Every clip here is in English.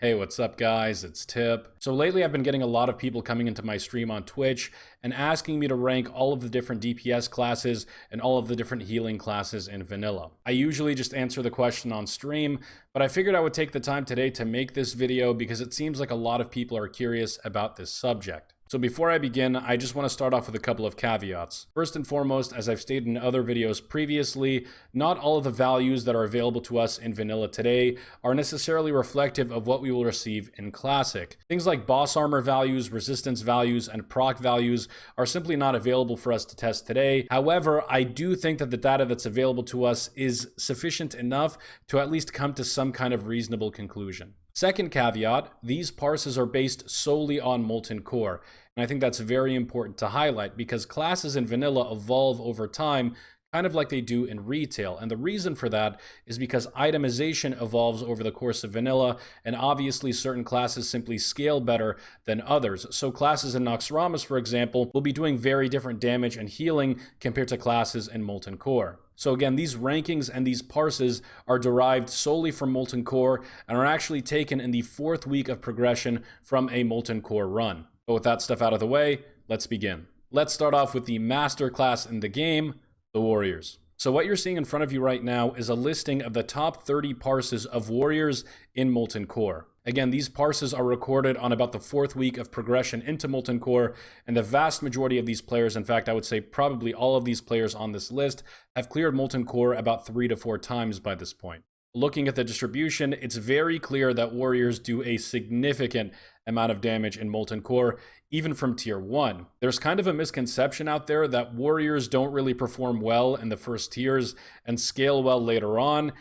Hey, what's up guys? It's Tip. So lately I've been getting a lot of people coming into my stream on Twitch and asking me to rank all of the different DPS classes and all of the different healing classes in vanilla. I usually just answer the question on stream, but I figured I would take the time today to make this video because it seems like a lot of people are curious about this subject. So before I begin, I just want to start off with a couple of caveats. First and foremost, as I've stated in other videos previously, not all of the values that are available to us in vanilla today are necessarily reflective of what we will receive in Classic. Things like boss armor values, resistance values, and proc values are simply not available for us to test today. However, I do think that the data that's available to us is sufficient enough to at least come to some kind of reasonable conclusion. Second caveat, these parses are based solely on Molten Core, and I think that's very important to highlight because classes in vanilla evolve over time kind of like they do in retail, and the reason for that is because itemization evolves over the course of vanilla, and obviously certain classes simply scale better than others. So classes in Noxramas, for example, will be doing very different damage and healing compared to classes in Molten Core. So again, these rankings and these parses are derived solely from Molten Core and are actually taken in the 4th week of progression from a Molten Core run. But with that stuff out of the way, let's begin. Let's start off with the master class in the game, the Warriors. So what you're seeing in front of you right now is a listing of the top 30 parses of Warriors in Molten Core. Again, these parses are recorded on about the 4th week of progression into Molten Core, and the vast majority of these players, in fact, I would say probably all of these players on this list, have cleared Molten Core about 3 to 4 times by this point. Looking at the distribution, it's very clear that Warriors do a significant amount of damage in Molten Core, even from tier 1. There's kind of a misconception out there that Warriors don't really perform well in the first tiers and scale well later on.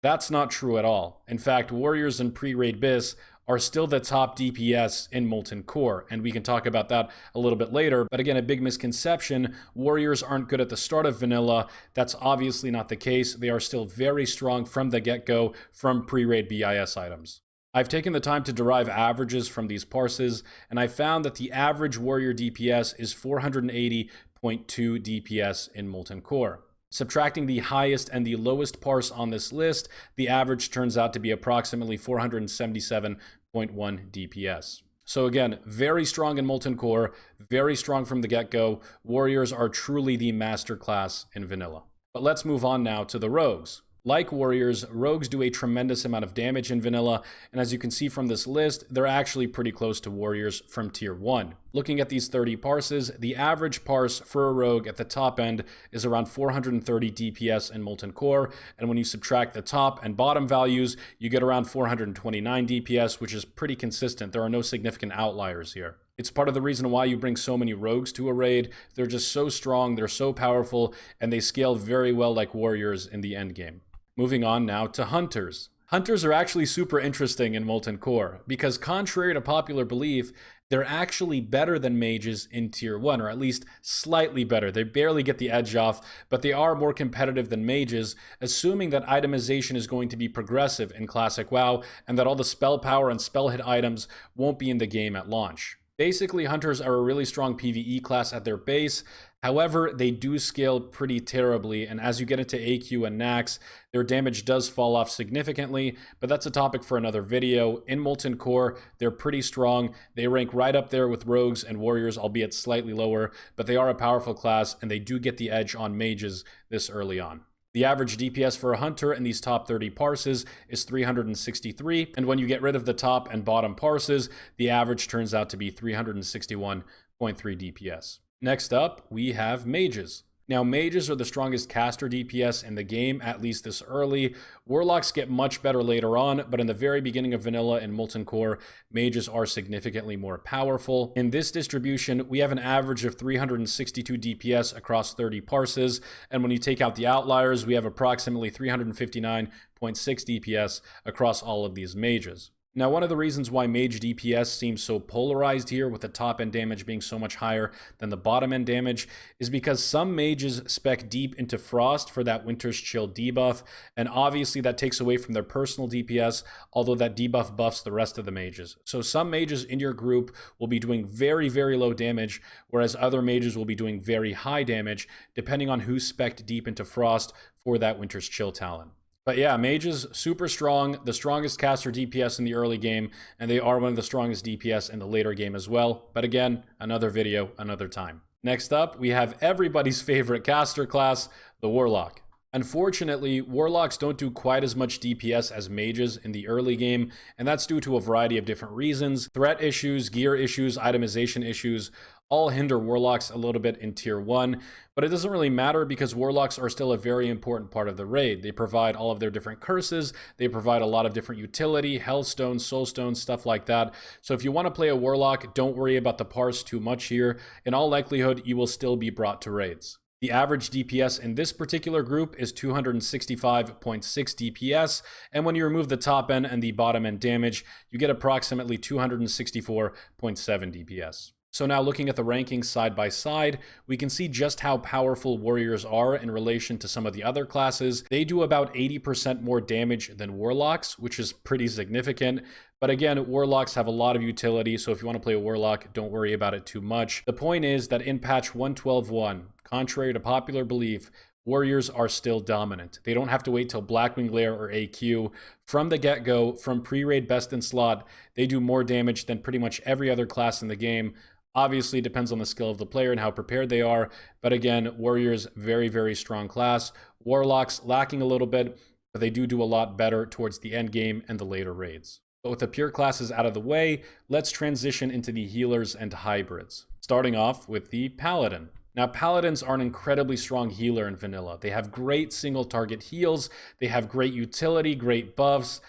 That's not true at all. In fact, Warriors in pre-raid BIS are still the top DPS in Molten Core, and we can talk about that a little bit later. But again, a big misconception, Warriors aren't good at the start of vanilla. That's obviously not the case. They are still very strong from the get-go from pre-raid BIS items. I've taken the time to derive averages from these parses, and I found that the average Warrior DPS is 480.2 DPS in Molten Core. Subtracting the highest and the lowest parse on this list, the average turns out to be approximately 477.1 DPS. So again, very strong in Molten Core, very strong from the get-go. Warriors are truly the master class in vanilla. But let's move on now to the Rogues. Like Warriors, Rogues do a tremendous amount of damage in vanilla, and as you can see from this list, they're actually pretty close to Warriors from tier 1. Looking at these 30 parses, the average parse for a Rogue at the top end is around 430 DPS in Molten Core, and when you subtract the top and bottom values, you get around 429 DPS, which is pretty consistent. There are no significant outliers here. It's part of the reason why you bring so many Rogues to a raid. They're just so strong, they're so powerful, and they scale very well like Warriors in the endgame. Moving on now to Hunters. Hunters are actually super interesting in Molten Core because contrary to popular belief, they're actually better than mages in tier 1, or at least slightly better. They barely get the edge off, but they are more competitive than mages, assuming that itemization is going to be progressive in Classic WoW and that all the spell power and spell hit items won't be in the game at launch. Basically, Hunters are a really strong PvE class at their base. However, they do scale pretty terribly, and as you get into AQ and Nax, their damage does fall off significantly, but that's a topic for another video. In Molten Core, they're pretty strong. They rank right up there with Rogues and Warriors, albeit slightly lower, but they are a powerful class, and they do get the edge on mages this early on. The average DPS for a Hunter in these top 30 parses is 363, and when you get rid of the top and bottom parses, the average turns out to be 361.3 DPS. Next up, we have Mages. Now, Mages are the strongest caster DPS in the game, at least this early. Warlocks get much better later on, but in the very beginning of vanilla and Molten Core, Mages are significantly more powerful. In this distribution, we have an average of 362 DPS across 30 parses, and when you take out the outliers, we have approximately 359.6 DPS across all of these Mages. Now, one of the reasons why Mage DPS seems so polarized here, with the top end damage being so much higher than the bottom end damage, is because some mages spec deep into Frost for that Winter's Chill debuff, and obviously that takes away from their personal DPS, although that debuff buffs the rest of the mages. So some mages in your group will be doing very, very low damage, whereas other mages will be doing very high damage, depending on who spec'd deep into Frost for that Winter's Chill talent. But yeah, mages, super strong, the strongest caster DPS in the early game, and they are one of the strongest DPS in the later game as well. But again, another video, another time. Next up, we have everybody's favorite caster class, the Warlock. Unfortunately, Warlocks don't do quite as much DPS as mages in the early game, and that's due to a variety of different reasons. Threat issues, gear issues, itemization issues all hinder Warlocks a little bit in Tier 1, but it doesn't really matter because Warlocks are still a very important part of the raid. They provide all of their different curses, they provide a lot of different utility, Hellstones, Soulstones, stuff like that. So if you want to play a Warlock, don't worry about the parse too much here. In all likelihood, you will still be brought to raids. The average DPS in this particular group is 265.6 DPS, and when you remove the top end and the bottom end damage, you get approximately 264.7 DPS. So now looking at the rankings side by side, we can see just how powerful warriors are in relation to some of the other classes. They do about 80% more damage than warlocks, which is pretty significant. But again, warlocks have a lot of utility, so if you want to play a warlock, don't worry about it too much. The point is that in patch 112.1, contrary to popular belief, warriors are still dominant. They don't have to wait till Blackwing Lair or AQ. From the get-go, from pre-raid best in slot, they do more damage than pretty much every other class in the game. Obviously, it depends on the skill of the player and how prepared they are. But again, warriors, very, very strong class. Warlocks lacking a little bit, but they do a lot better towards the end game and the later raids. But with the pure classes out of the way, let's transition into the healers and hybrids. Starting off with the Paladin. Now, Paladins are an incredibly strong healer in vanilla. They have great single target heals, they have great utility, great buffs.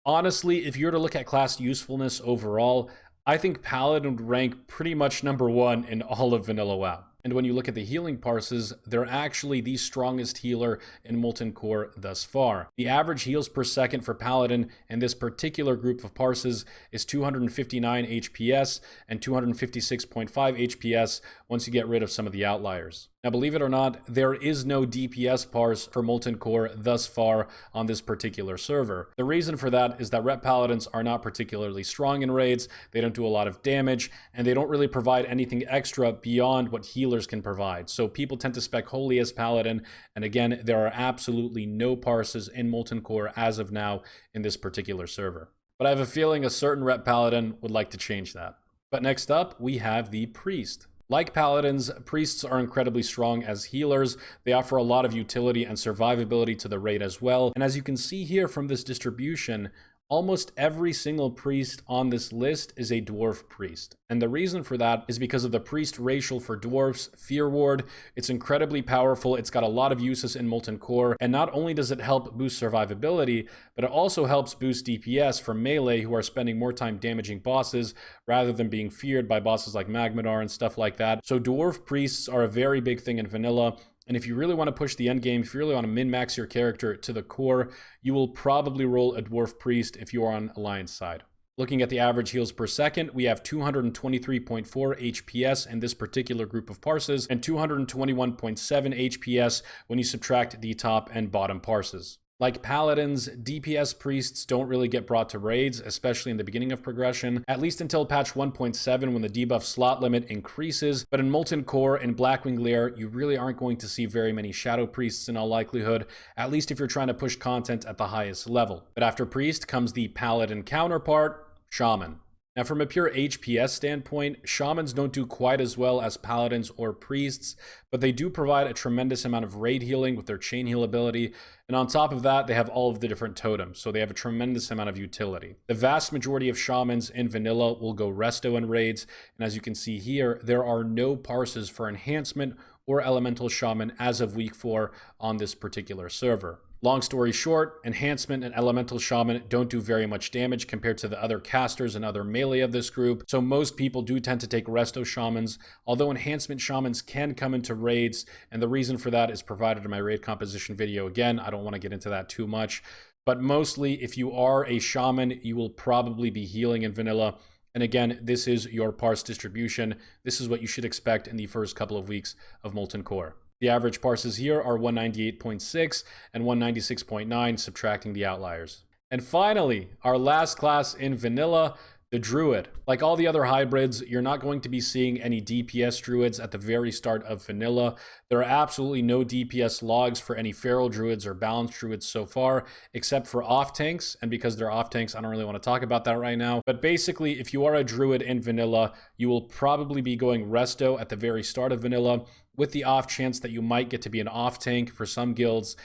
Honestly, if you were to look at class usefulness overall, I think Paladin would rank pretty much number 1 in all of vanilla WoW. And when you look at the healing parses, they're actually the strongest healer in Molten Core thus far. The average heals per second for Paladin in this particular group of parses is 259 HPS and 256.5 HPS once you get rid of some of the outliers. Now, believe it or not, there is no DPS parse for Molten Core thus far on this particular server. The reason for that is that Rep Paladins are not particularly strong in raids, they don't do a lot of damage, and they don't really provide anything extra beyond what healers can provide. So people tend to spec Holy as Paladin, and again, there are absolutely no parses in Molten Core as of now in this particular server. But I have a feeling a certain Rep Paladin would like to change that. But next up, we have the Priest. Like Paladins, Priests are incredibly strong as healers. They offer a lot of utility and survivability to the raid as well. And as you can see here from this distribution, almost every single priest on this list is a dwarf priest. And the reason for that is because of the priest racial for dwarfs, Fear Ward. It's incredibly powerful. It's got a lot of uses in Molten Core. And not only does it help boost survivability, but it also helps boost DPS for melee who are spending more time damaging bosses rather than being feared by bosses like Magmadar and stuff like that. So dwarf priests are a very big thing in vanilla. And if you really want to push the end game, if you really want to min-max your character to the core, you will probably roll a Dwarf Priest if you are on Alliance side. Looking at the average heals per second, we have 223.4 HPS in this particular group of parses, and 221.7 HPS when you subtract the top and bottom parses. Like Paladins, DPS priests don't really get brought to raids, especially in the beginning of progression, at least until patch 1.7 when the debuff slot limit increases. But in Molten Core and Blackwing Lair, you really aren't going to see very many Shadow Priests in all likelihood, at least if you're trying to push content at the highest level. But after Priest comes the Paladin counterpart, Shaman. Now, from a pure HPS standpoint, Shamans don't do quite as well as Paladins or Priests, but they do provide a tremendous amount of raid healing with their chain heal ability, and on top of that, they have all of the different totems, so they have a tremendous amount of utility. The vast majority of Shamans in vanilla will go resto in raids, and as you can see here, there are no parses for enhancement or elemental shaman as of week 4 on this particular server. Long story short, enhancement and elemental shaman don't do very much damage compared to the other casters and other melee of this group, so most people do tend to take resto shamans, although enhancement shamans can come into raids, and the reason for that is provided in my raid composition video. Again, I don't want to get into that too much, but mostly if you are a shaman, you will probably be healing in vanilla. And again, this is your parse distribution. This is what you should expect in the first couple of weeks of Molten Core. The average parses here are 198.6 and 196.9, subtracting the outliers. And finally, our last class in vanilla, The Druid. Like all the other hybrids, you're not going to be seeing any DPS Druids at the very start of vanilla. There are absolutely no DPS logs for any Feral Druids or Balanced Druids so far, except for off tanks, and because they're off tanks, I don't really want to talk about that right now. But basically, if you are a Druid in vanilla, you will probably be going Resto at the very start of vanilla, with the off chance that you might get to be an off tank for some guilds.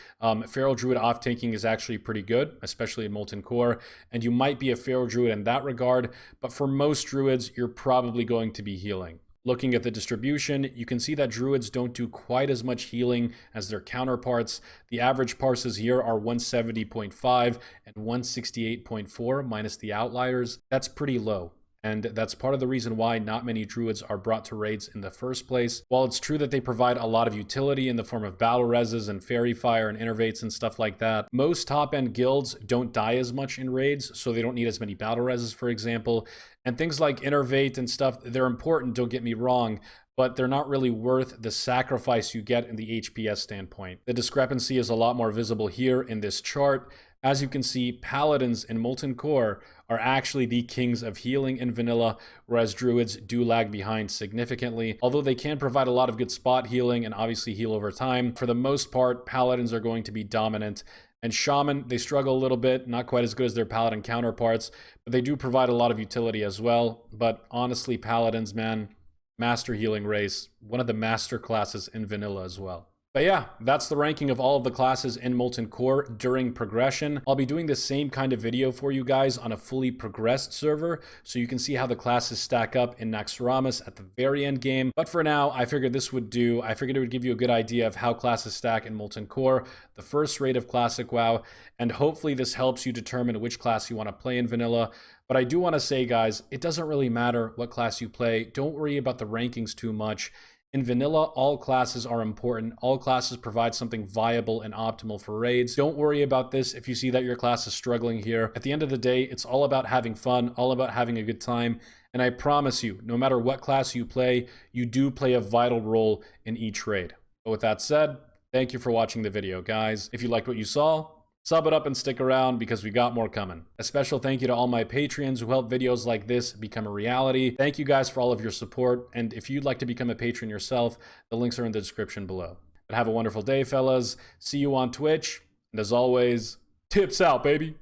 Feral Druid off tanking is actually pretty good, especially in Molten Core, and you might be a Feral Druid in that regard, but for most Druids, you're probably going to be healing. Looking at the distribution, you can see that Druids don't do quite as much healing as their counterparts. The average parses here are 170.5 and 168.4 minus the outliers. That's pretty low. And that's part of the reason why not many Druids are brought to raids in the first place. While it's true that they provide a lot of utility in the form of battle reses and fairy fire and innervates and stuff like that, most top-end guilds don't die as much in raids, so they don't need as many battle reses, for example. And things like innervate and stuff, they're important, don't get me wrong, but they're not really worth the sacrifice you get in the HPS standpoint. The discrepancy is a lot more visible here in this chart. As you can see, Paladins in Molten Core are actually the kings of healing in vanilla, whereas Druids do lag behind significantly. Although they can provide a lot of good spot healing and obviously heal over time, for the most part, Paladins are going to be dominant. And Shaman, they struggle a little bit, not quite as good as their Paladin counterparts, but they do provide a lot of utility as well. But honestly, Paladins, man, master healing race, one of the master classes in vanilla as well. But yeah, that's the ranking of all of the classes in Molten Core during progression. I'll be doing the same kind of video for you guys on a fully progressed server, so you can see how the classes stack up in Naxxramas at the very end game. But for now, I figured this would do. I figured it would give you a good idea of how classes stack in Molten Core, the first raid of Classic WoW, and hopefully this helps you determine which class you want to play in vanilla. But I do want to say, guys, it doesn't really matter what class you play. Don't worry about the rankings too much. In vanilla, all classes are important. All classes provide something viable and optimal for raids. Don't worry about this if you see that your class is struggling here. At the end of the day, it's all about having fun, all about having a good time. And I promise you, no matter what class you play, you do play a vital role in each raid. But with that said, thank you for watching the video, guys. If you liked what you saw, sub it up and stick around because we got more coming. A special thank you to all my Patreons who help videos like this become a reality. Thank you guys for all of your support. And if you'd like to become a patron yourself, the links are in the description below. But have a wonderful day, fellas. See you on Twitch. And as always, tips out, baby.